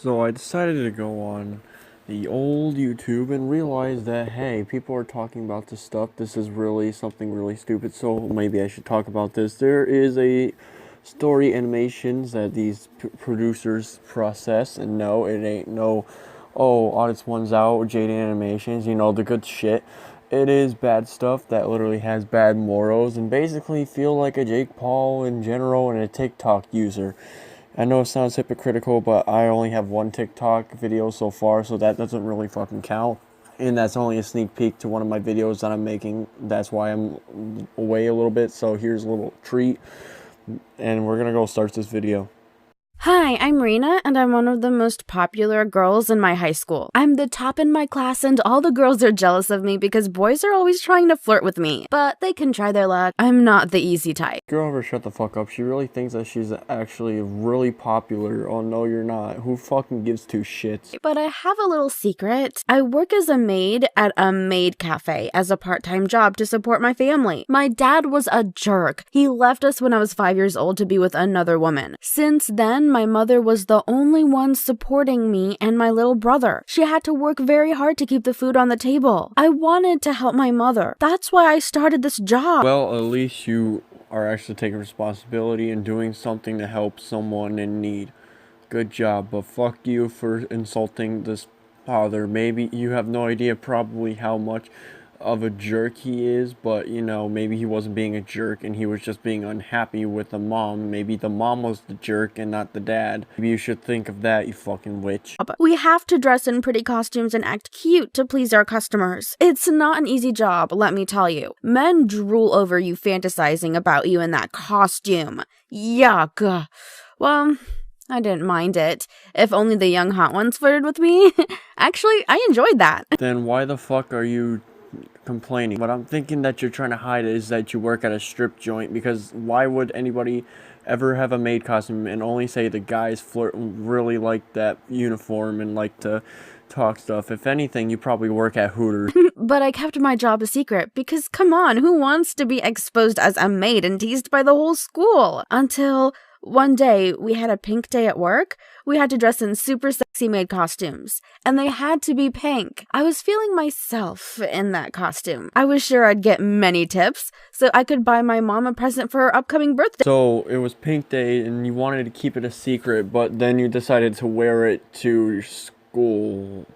So I decided to go on the old YouTube and realize that, hey, people are talking about this stuff. This is really something really stupid, so maybe I should talk about this. There is a story animations that these producers process, and no, it ain't no, oh, Audits One's Out, Jade Animations, you know, the good shit. It is bad stuff that literally has bad morals and basically feel like a Jake Paul in general and a TikTok user. I know it sounds hypocritical, but I only have one TikTok video so far, so that doesn't really fucking count. And that's only a sneak peek to one of my videos that I'm making. That's why I'm away a little bit, so here's a little treat. And we're gonna go start this video. Hi, I'm Rena, and I'm one of the most popular girls in my high school. I'm the top in my class, and all the girls are jealous of me because boys are always trying to flirt with me. But they can try their luck. I'm not the easy type. Girl ever shut the fuck up. She really thinks that she's actually really popular. Oh no, you're not. Who fucking gives two shits? But I have a little secret. I work as a maid at a maid cafe as a part-time job to support my family. My dad was a jerk. He left us when I was 5 years old to be with another woman. Since then, my mother was the only one supporting me and my little brother. She had to work very hard to keep the food on the table. I wanted to help my mother. That's why I started this job. Well, at least you are actually taking responsibility and doing something to help someone in need. Good job, but fuck you for insulting this father. Maybe you have no idea probably how much of a jerk he is, but you know, maybe he wasn't being a jerk and he was just being unhappy with the mom. Maybe the mom was the jerk and not the dad. Maybe you should think of that, you fucking witch. We have to dress in pretty costumes and act cute to please our customers. It's not an easy job, let me tell you. Men drool over you fantasizing about you in that costume. Yuck. Well, I didn't mind it. If only the young hot ones flirted with me. Actually, I enjoyed that. Then why the fuck are you complaining? What I'm thinking that you're trying to hide is that you work at a strip joint, because why would anybody ever have a maid costume and only say the guys really like that uniform and like to talk stuff? If anything, you probably work at Hooters. But I kept my job a secret because, come on, who wants to be exposed as a maid and teased by the whole school? Until one day, we had a pink day at work. We had to dress in super sexy maid costumes, and they had to be pink. I was feeling myself in that costume. I was sure I'd get many tips, so I could buy my mom a present for her upcoming birthday. So it was pink day and you wanted to keep it a secret, but then you decided to wear it to school.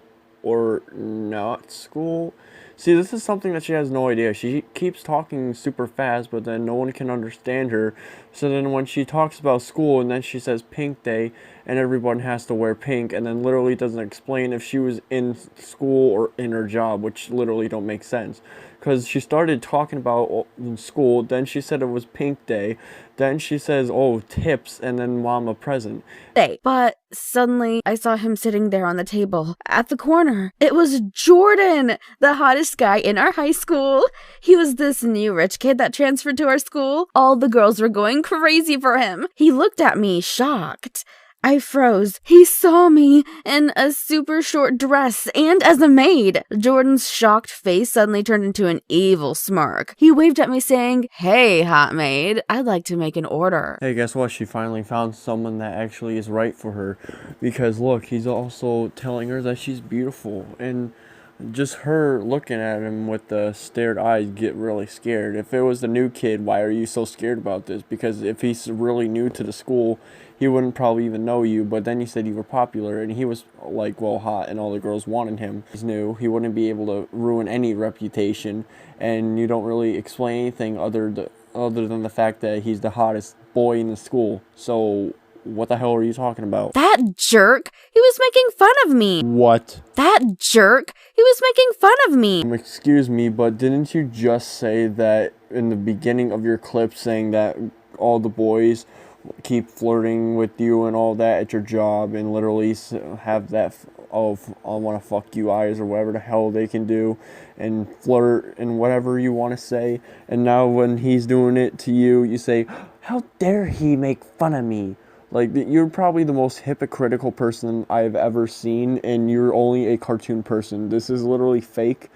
Or not school. See, this is something that she has no idea. She keeps talking super fast, but then no one can understand her. So then when she talks about school and then she says pink day and everyone has to wear pink, and then literally doesn't explain if she was in school or in her job, which literally don't make sense. Because she started talking about in school, then she said it was pink day, then she says, oh, tips, and then mom a present. But suddenly, I saw him sitting there on the table at the corner. It was Jordan, the hottest guy in our high school. He was this new rich kid that transferred to our school. All the girls were going crazy for him. He looked at me, shocked. I froze. He saw me in a super short dress and as a maid. Jordan's shocked face suddenly turned into an evil smirk. He waved at me saying, "Hey, hot maid, I'd like to make an order." Hey, guess what? She finally found someone that actually is right for her. Because look, he's also telling her that she's beautiful. And just her looking at him with the stared eyes get really scared. If it was the new kid, why are you so scared about this? Because if he's really new to the school, he wouldn't probably even know you. But then you said you were popular and he was like, well, hot and all the girls wanted him. He's new. He wouldn't be able to ruin any reputation. And you don't really explain anything other than the fact that he's the hottest boy in the school. So what the hell are you talking about? That jerk! He was making fun of me! What? That jerk! He was making fun of me! Excuse me, but didn't you just say that in the beginning of your clip, saying that all the boys keep flirting with you and all that at your job and literally have that, oh, I want to fuck you eyes or whatever the hell they can do and flirt and whatever you want to say, and now when he's doing it to you, you say, how dare he make fun of me? Like, you're probably the most hypocritical person I've ever seen, and you're only a cartoon person. This is literally fake,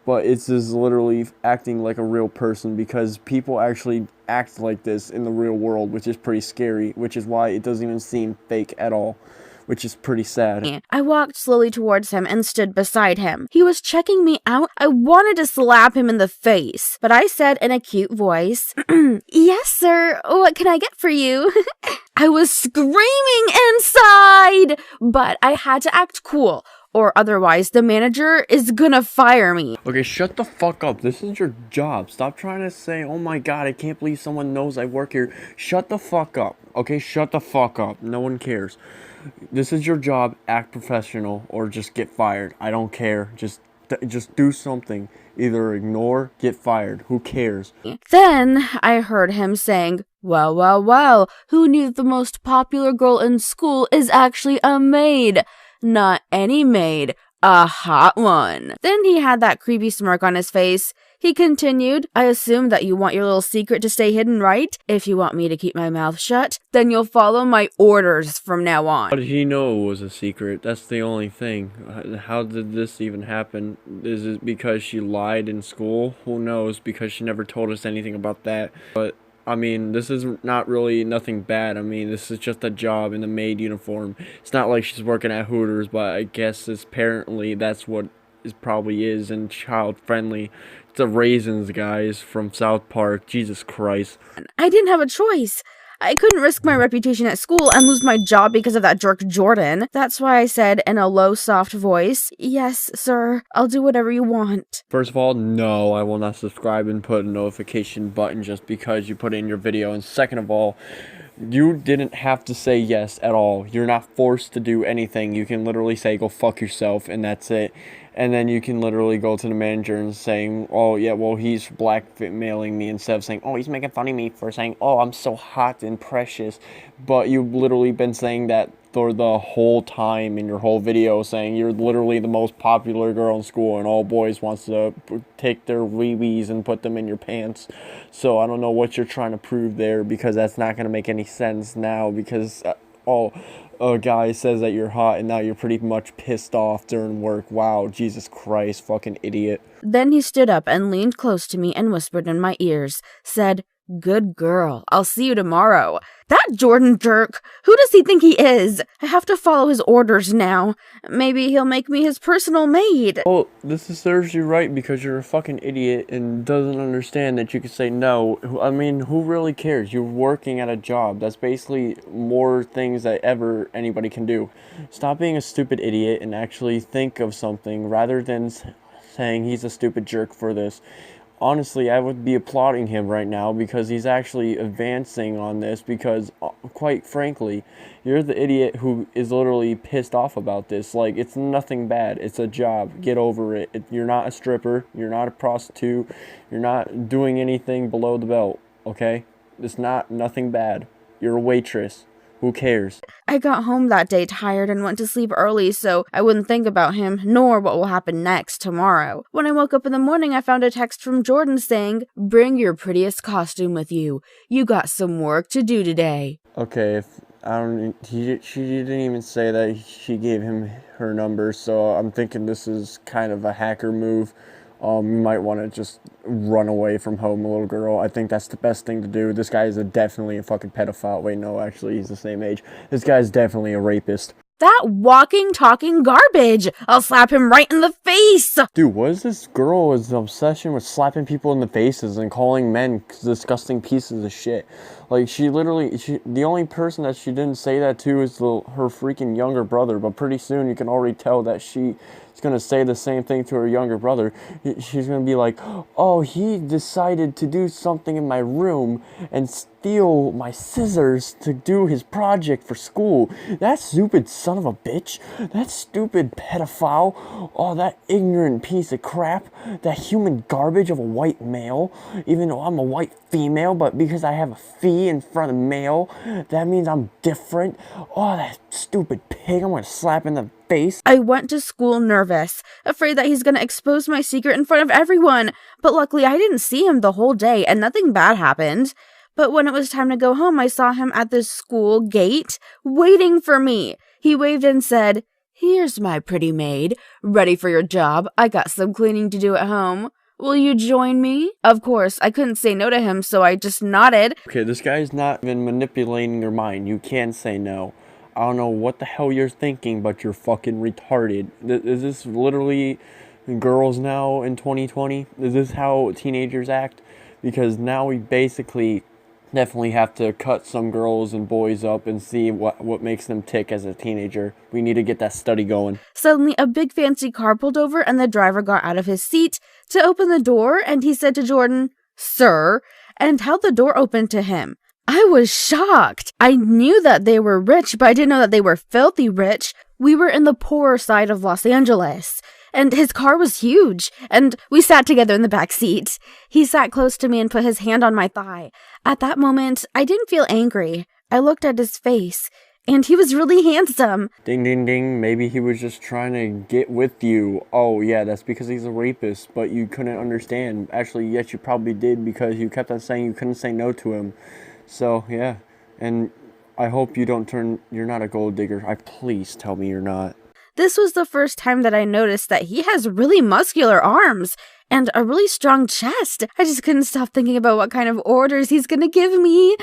but it's just literally acting like a real person, because people actually act like this in the real world, which is pretty scary, which is why it doesn't even seem fake at all. which is pretty sad. I walked slowly towards him and stood beside him. He was checking me out. I wanted to slap him in the face, but I said in a cute voice, "Yes, sir. What can I get for you?" I was screaming inside, but I had to act cool, or otherwise the manager is gonna fire me. Okay, shut the fuck up. This is your job. Stop trying to say, oh my god, I can't believe someone knows I work here. Shut the fuck up. Okay, shut the fuck up. No one cares. This is your job. Act professional or just get fired. I don't care. Just do something. Either ignore, get fired. Who cares? Then I heard him saying, "Well, well, well, who knew that the most popular girl in school is actually a maid? Not any maid, a hot one." Then he had that creepy smirk on his face. He continued, "I assume that you want your little secret to stay hidden, right? If you want me to keep my mouth shut, then you'll follow my orders from now on." How did he know it was a secret? That's the only thing. How did this even happen? Is it because she lied in school? Who knows? Because she never told us anything about that. But I mean, this is not really nothing bad. I mean, this is just a job in the maid uniform. It's not like she's working at Hooters, but I guess apparently that's what it probably is, and child friendly. It's the Raisins guys from South Park. Jesus Christ. I didn't have a choice. I couldn't risk my reputation at school and lose my job because of that jerk Jordan. That's why I said in a low, soft voice, "Yes, sir, I'll do whatever you want." First of all, no, I will not subscribe and put a notification button just because you put it in your video. And second of all, you didn't have to say yes at all. You're not forced to do anything. You can literally say, go fuck yourself, and that's it. And then you can literally go to the manager and saying, oh, yeah, well, he's blackmailing me, instead of saying, oh, he's making fun of me for saying, oh, I'm so hot and precious. But you've literally been saying that for the whole time in your whole video, saying you're literally the most popular girl in school and all boys wants to take their wee-wees and put them in your pants. So I don't know what you're trying to prove there, because that's not going to make any sense now, because a guy says that you're hot and now you're pretty much pissed off during work. Wow, Jesus Christ, fucking idiot. Then he stood up and leaned close to me and whispered in my ears, said, "Good girl, I'll see you tomorrow." That Jordan jerk, who does he think he is? I have to follow his orders now. Maybe he'll make me his personal maid. Well, this serves you right, because you're a fucking idiot and doesn't understand that you can say no. I mean, who really cares? You're working at a job. That's basically more things that ever anybody can do. Stop being a stupid idiot and actually think of something rather than saying he's a stupid jerk for this. Honestly, I would be applauding him right now, because he's actually advancing on this, because quite frankly, you're the idiot who is literally pissed off about this. Like, it's nothing bad. It's a job. Get over it. You're not a stripper. You're not a prostitute. You're not doing anything below the belt, okay? It's nothing bad. You're a waitress. Who cares? I got home that day tired and went to sleep early so I wouldn't think about him, nor what will happen next tomorrow. When I woke up in the morning, I found a text from Jordan saying, "Bring your prettiest costume with you. You got some work to do today." Okay, she didn't even say that she gave him her number, so I'm thinking this is kind of a hacker move. You might want to just run away from home, little girl. I think that's the best thing to do. This guy is definitely a fucking pedophile. Wait, no, actually, he's the same age. This guy is definitely a rapist. That walking, talking garbage. I'll slap him right in the face. Dude, what is this girl's obsession with slapping people in the faces and calling men disgusting pieces of shit? Like, the only person that she didn't say that to is her freaking younger brother, but pretty soon you can already tell that she's going to say the same thing to her younger brother. She's going to be like, oh, he decided to do something in my room and steal my scissors to do his project for school. That stupid son of a bitch. That stupid pedophile. Oh, that ignorant piece of crap. That human garbage of a white male. Even though I'm a white female, but because I have a fee in front of male, that means I'm different. Oh, that stupid pig. I'm going to slap in the face. I went to school nervous, afraid that he's going to expose my secret in front of everyone. But luckily, I didn't see him the whole day and nothing bad happened. But when it was time to go home, I saw him at the school gate, waiting for me. He waved and said, "Here's my pretty maid. Ready for your job. I got some cleaning to do at home. Will you join me?" Of course, I couldn't say no to him, so I just nodded. Okay, this guy's not even manipulating your mind. You can say no. I don't know what the hell you're thinking, but you're fucking retarded. Is this literally girls now in 2020? Is this how teenagers act? Because now we basically definitely have to cut some girls and boys up and see what makes them tick as a teenager. We need to get that study going. Suddenly, a big fancy car pulled over and the driver got out of his seat to open the door, and he said to Jordan, "Sir," and held the door open to him. I was shocked. I knew that they were rich, but I didn't know that they were filthy rich. We were in the poorer side of Los Angeles, and his car was huge, and we sat together in the back seat. He sat close to me and put his hand on my thigh. At that moment, I didn't feel angry. I looked at his face, and he was really handsome. Ding, ding, ding. Maybe he was just trying to get with you. Oh, yeah, that's because he's a rapist, but you couldn't understand. Actually, yes, you probably did, because you kept on saying you couldn't say no to him. So, yeah. And I hope you don't you're not a gold digger. Please tell me you're not. This was the first time that I noticed that he has really muscular arms and a really strong chest. I just couldn't stop thinking about what kind of orders he's gonna give me.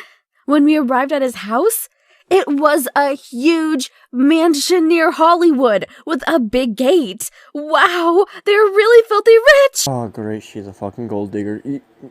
When we arrived at his house, it was a huge mansion near Hollywood with a big gate. Wow, they're really filthy rich! Oh, great, she's a fucking gold digger.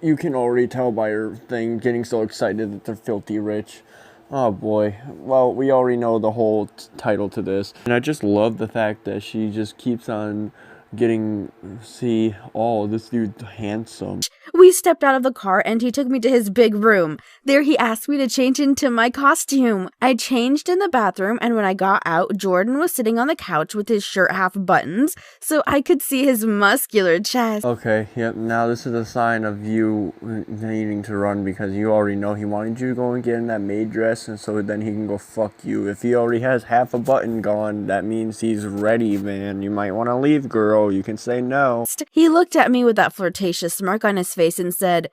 You can already tell by her thing getting so excited that they're filthy rich. Oh boy. Well, we already know the whole title to this. And I just love the fact that she just keeps on this dude's handsome. We stepped out of the car and he took me to his big room. There he asked me to change into my costume. I changed in the bathroom, and when I got out, Jordan was sitting on the couch with his shirt half buttoned so I could see his muscular chest. Okay, yep, now this is a sign of you needing to run, because you already know he wanted you to go and get in that maid dress, and so then he can go fuck you. If he already has half a button gone, that means he's ready, man. You might want to leave, girl. You can say no. He looked at me with that flirtatious smirk on his face and said,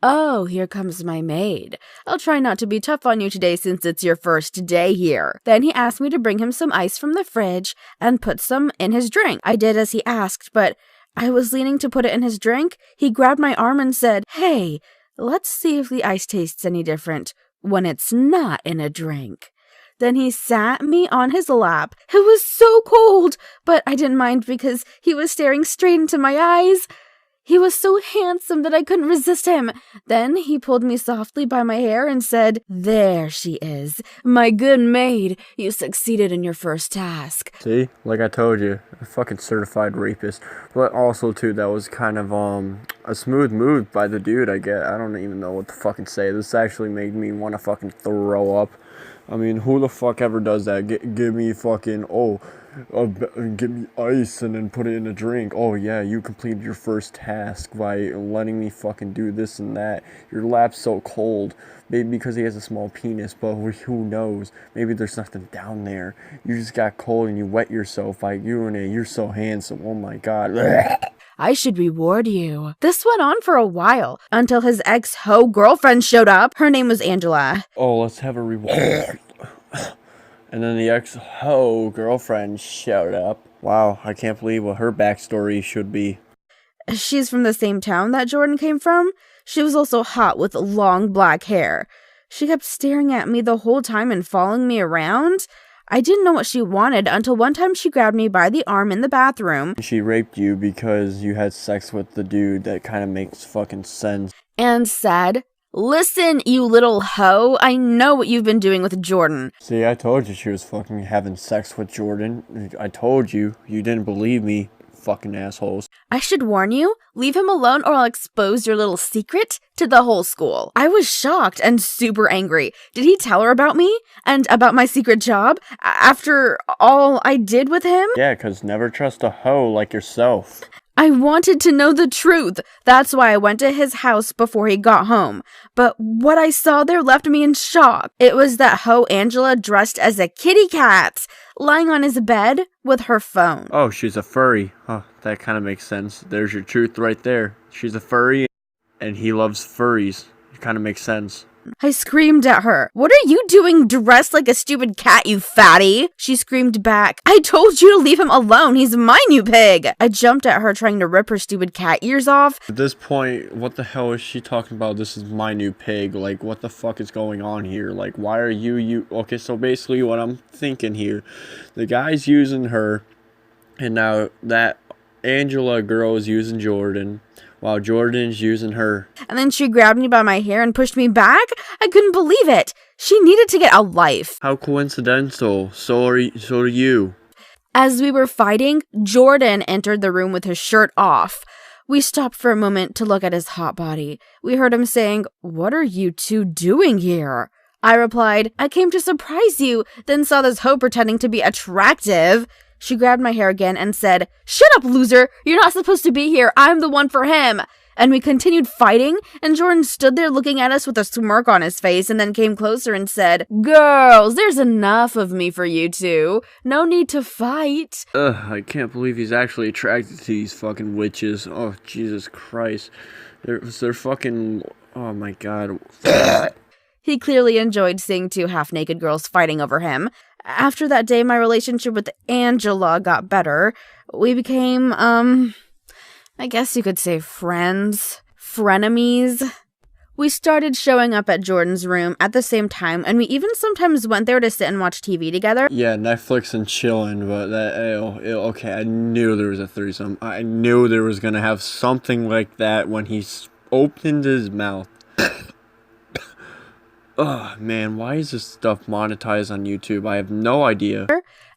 "Oh, here comes my maid. I'll try not to be tough on you today since it's your first day here." Then he asked me to bring him some ice from the fridge and put some in his drink. I did as he asked, but I was leaning to put it in his drink. He grabbed my arm and said, "Hey, let's see if the ice tastes any different when it's not in a drink." Then he sat me on his lap. It was so cold, but I didn't mind because he was staring straight into my eyes. He was so handsome that I couldn't resist him. Then he pulled me softly by my hair and said, "There she is, my good maid. You succeeded in your first task." See? Like I told you, a fucking certified rapist. But also, too, that was kind of, a smooth move by the dude, I guess. I don't even know what to fucking say. This actually made me want to fucking throw up. I mean, who the fuck ever does that? Give me fucking, give me ice and then put it in a drink. Oh yeah, you completed your first task by letting me fucking do this and that. Your lap's so cold. Maybe because he has a small penis, but who knows? Maybe there's nothing down there. You just got cold and you wet yourself by urinating. You're so handsome. Oh my god. I should reward you. This went on for a while, until his ex-ho girlfriend showed up. Her name was Angela. Oh, let's have a reward. And then the ex-ho girlfriend showed up. Wow, I can't believe what her backstory should be. She's from the same town that Jordan came from. She was also hot with long black hair. She kept staring at me the whole time and following me around. I didn't know what she wanted until one time she grabbed me by the arm in the bathroom. She raped you because you had sex with the dude. That kind of makes fucking sense. And said, "Listen, you little hoe, I know what you've been doing with Jordan." See, I told you she was fucking having sex with Jordan. I told you. You didn't believe me. Fucking assholes. I should warn you, leave him alone or I'll expose your little secret to the whole school. I was shocked and super angry. Did he tell her about me? And about my secret job? After all I did with him? Yeah, 'cause never trust a hoe like yourself. I wanted to know the truth. That's why I went to his house before he got home. But what I saw there left me in shock. It was that hoe Angela dressed as a kitty cat, lying on his bed with her phone. Oh, she's a furry. Huh, that kind of makes sense. There's your truth right there. She's a furry, and he loves furries. It kind of makes sense. I screamed at her. What are you doing dressed like a stupid cat, you fatty? She screamed back. I told you to leave him alone. He's my new pig. I jumped at her, trying to rip her stupid cat ears off. At this point, what the hell is she talking about? This is my new pig. Like, what the fuck is going on here? Like, why are you... Okay, so basically what I'm thinking here, the guy's using her, and now that Angela girl is using Jordan, while Jordan's using her. And then she grabbed me by my hair and pushed me back? I couldn't believe it. She needed to get a life. How coincidental. So do you. As we were fighting, Jordan entered the room with his shirt off. We stopped for a moment to look at his hot body. We heard him saying, "What are you two doing here?" I replied, "I came to surprise you," then saw this hoe pretending to be attractive. She grabbed my hair again and said, "Shut up, loser! You're not supposed to be here. I'm the one for him." And we continued fighting, and Jordan stood there looking at us with a smirk on his face and then came closer and said, "Girls, there's enough of me for you two. No need to fight." Ugh, I can't believe he's actually attracted to these fucking witches. Oh, Jesus Christ. They're fucking... Oh my god. He clearly enjoyed seeing two half-naked girls fighting over him. After that day, my relationship with Angela got better. We became, I guess you could say friends. Frenemies. We started showing up at Jordan's room at the same time, and we even sometimes went there to sit and watch TV together. Yeah, Netflix and chilling, but that, okay, I knew there was a threesome. I knew there was gonna have something like that when he opened his mouth. Oh man, why is this stuff monetized on YouTube? I have no idea.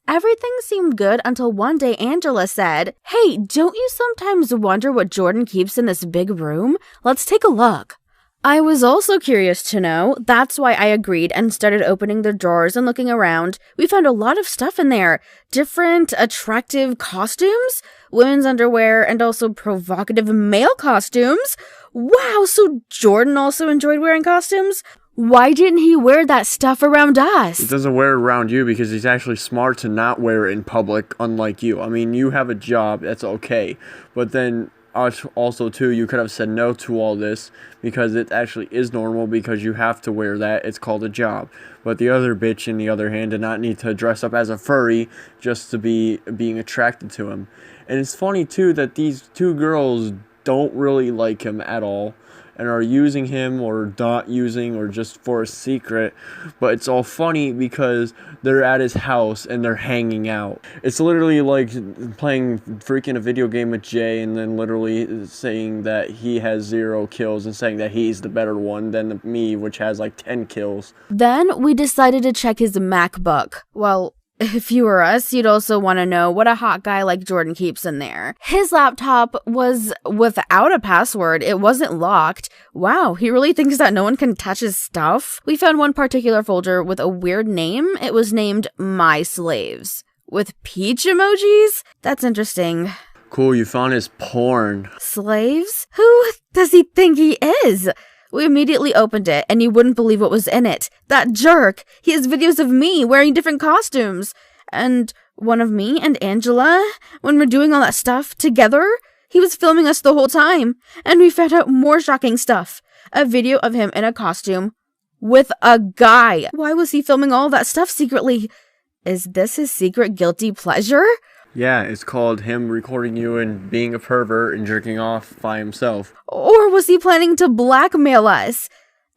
Everything seemed good until one day Angela said, "Hey, don't you sometimes wonder what Jordan keeps in this big room? Let's take a look." I was also curious to know. That's why I agreed and started opening the drawers and looking around. We found a lot of stuff in there. Different, attractive costumes, women's underwear, and also provocative male costumes. Wow, so Jordan also enjoyed wearing costumes? Why didn't he wear that stuff around us? He doesn't wear it around you because he's actually smart to not wear it in public, unlike you. I mean, you have a job, that's okay. But then, also too, you could have said no to all this because it actually is normal because you have to wear that. It's called a job. But the other bitch, on the other hand, did not need to dress up as a furry just to be being attracted to him. And it's funny too that these two girls don't really like him at all, and are using him or not using or just for a secret. But it's all funny because they're at his house and they're hanging out. It's literally like playing freaking a video game with Jay and then literally saying that he has 0 kills and saying that he's the better one than me, which has like 10 kills. Then we decided to check his MacBook. Well, if you were us, you'd also want to know what a hot guy like Jordan keeps in there. His laptop was without a password. It wasn't locked. Wow, he really thinks that no one can touch his stuff? We found one particular folder with a weird name. It was named My Slaves. With peach emojis? That's interesting. Cool, you found his porn. Slaves? Who does he think he is? We immediately opened it, and you wouldn't believe what was in it. That jerk! He has videos of me wearing different costumes. And one of me and Angela, when we're doing all that stuff together. He was filming us the whole time. And we found out more shocking stuff. A video of him in a costume with a guy. Why was he filming all that stuff secretly? Is this his secret guilty pleasure? Yeah, it's called him recording you and being a pervert and jerking off by himself. Or was he planning to blackmail us?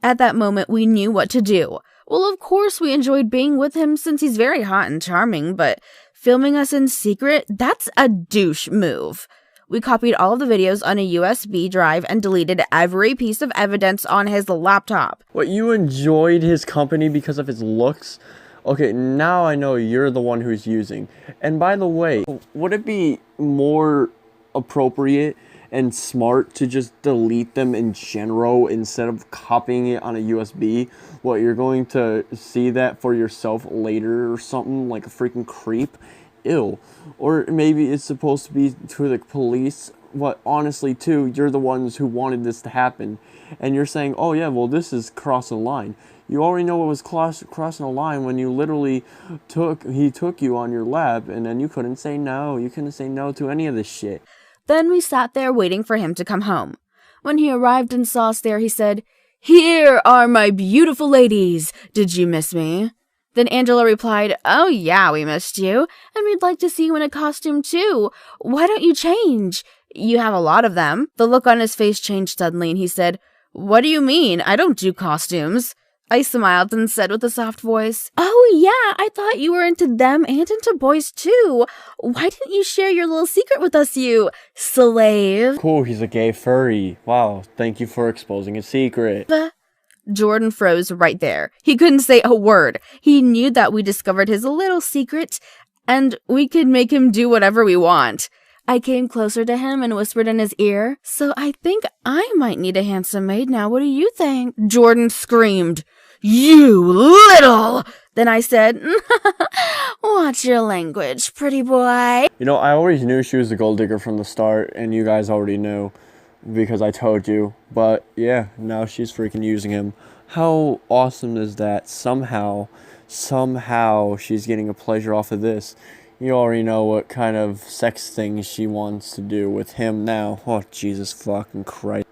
At that moment, we knew what to do. Well, of course, we enjoyed being with him since he's very hot and charming, but filming us in secret, that's a douche move. We copied all of the videos on a USB drive and deleted every piece of evidence on his laptop. What, you enjoyed his company because of his looks? Okay, now I know you're the one who's using. And by the way, would it be more appropriate and smart to just delete them in general instead of copying it on a USB? What, you're going to see that for yourself later or something, like a freaking creep? Ew. Or maybe it's supposed to be to the police. What, honestly too, you're the ones who wanted this to happen. And you're saying, oh yeah, well this is crossing the line. You already know it was crossing a line when you literally he took you on your lap and then you couldn't say no. You couldn't say no to any of this shit. Then we sat there waiting for him to come home. When he arrived and saw us there, he said, "Here are my beautiful ladies. Did you miss me?" Then Angela replied, "Oh yeah, we missed you, and we'd like to see you in a costume too. Why don't you change? You have a lot of them." The look on his face changed suddenly, and he said, "What do you mean? I don't do costumes." I smiled and said with a soft voice, "Oh yeah, I thought you were into them and into boys too. Why didn't you share your little secret with us, you slave?" Cool, he's a gay furry. Wow, thank you for exposing a secret. Jordan froze right there. He couldn't say a word. He knew that we discovered his little secret, and we could make him do whatever we want. I came closer to him and whispered in his ear, "So I think I might need a handsome maid now. What do you think?" Jordan screamed, "You little!" Then I said, "Watch your language, pretty boy." You know, I always knew she was a gold digger from the start, and you guys already knew because I told you. But yeah, now she's freaking using him. How awesome is that? Somehow she's getting a pleasure off of this. You already know what kind of sex things she wants to do with him now. Oh, Jesus fucking Christ.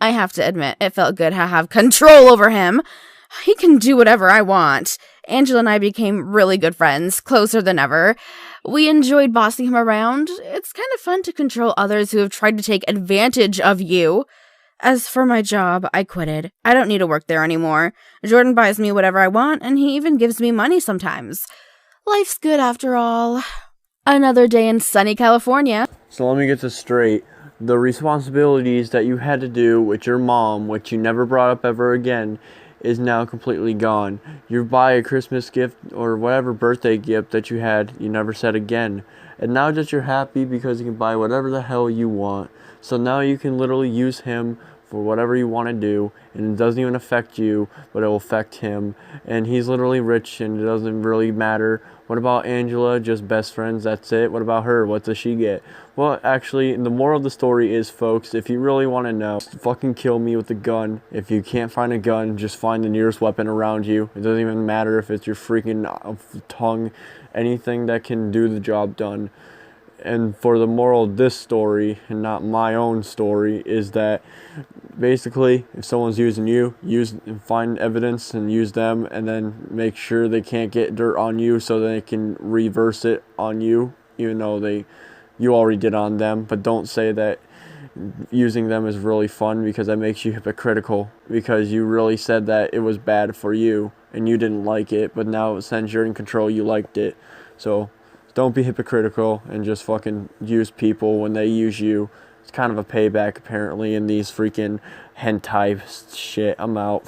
I have to admit, it felt good to have control over him. He can do whatever I want. Angela and I became really good friends, closer than ever. We enjoyed bossing him around. It's kind of fun to control others who have tried to take advantage of you. As for my job, I quitted. I don't need to work there anymore. Jordan buys me whatever I want, and he even gives me money sometimes. Life's good after all. Another day in sunny California. So let me get this straight. The responsibilities that you had to do with your mom, which you never brought up ever again, is now completely gone. You buy a Christmas gift or whatever birthday gift that you had, you never said again. And now that you're happy because you can buy whatever the hell you want. So now you can literally use him for whatever you want to do, and it doesn't even affect you, but it will affect him. And he's literally rich, and it doesn't really matter. What about Angela? Just best friends, that's it. What about her? What does she get? Well, actually, the moral of the story is, folks, if you really want to know, fucking kill me with a gun. If you can't find a gun, just find the nearest weapon around you. It doesn't even matter if it's your freaking tongue, anything that can do the job done. And for the moral of this story, and not my own story, is that basically, if someone's using you, find evidence and use them, and then make sure they can't get dirt on you so they can reverse it on you, even though you already did on them. But don't say that using them is really fun, because that makes you hypocritical, because you really said that it was bad for you and you didn't like it, but now since you're in control, you liked it. So don't be hypocritical and just fucking use people when they use you. It's kind of a payback, apparently, in these freaking hentai shit. I'm out.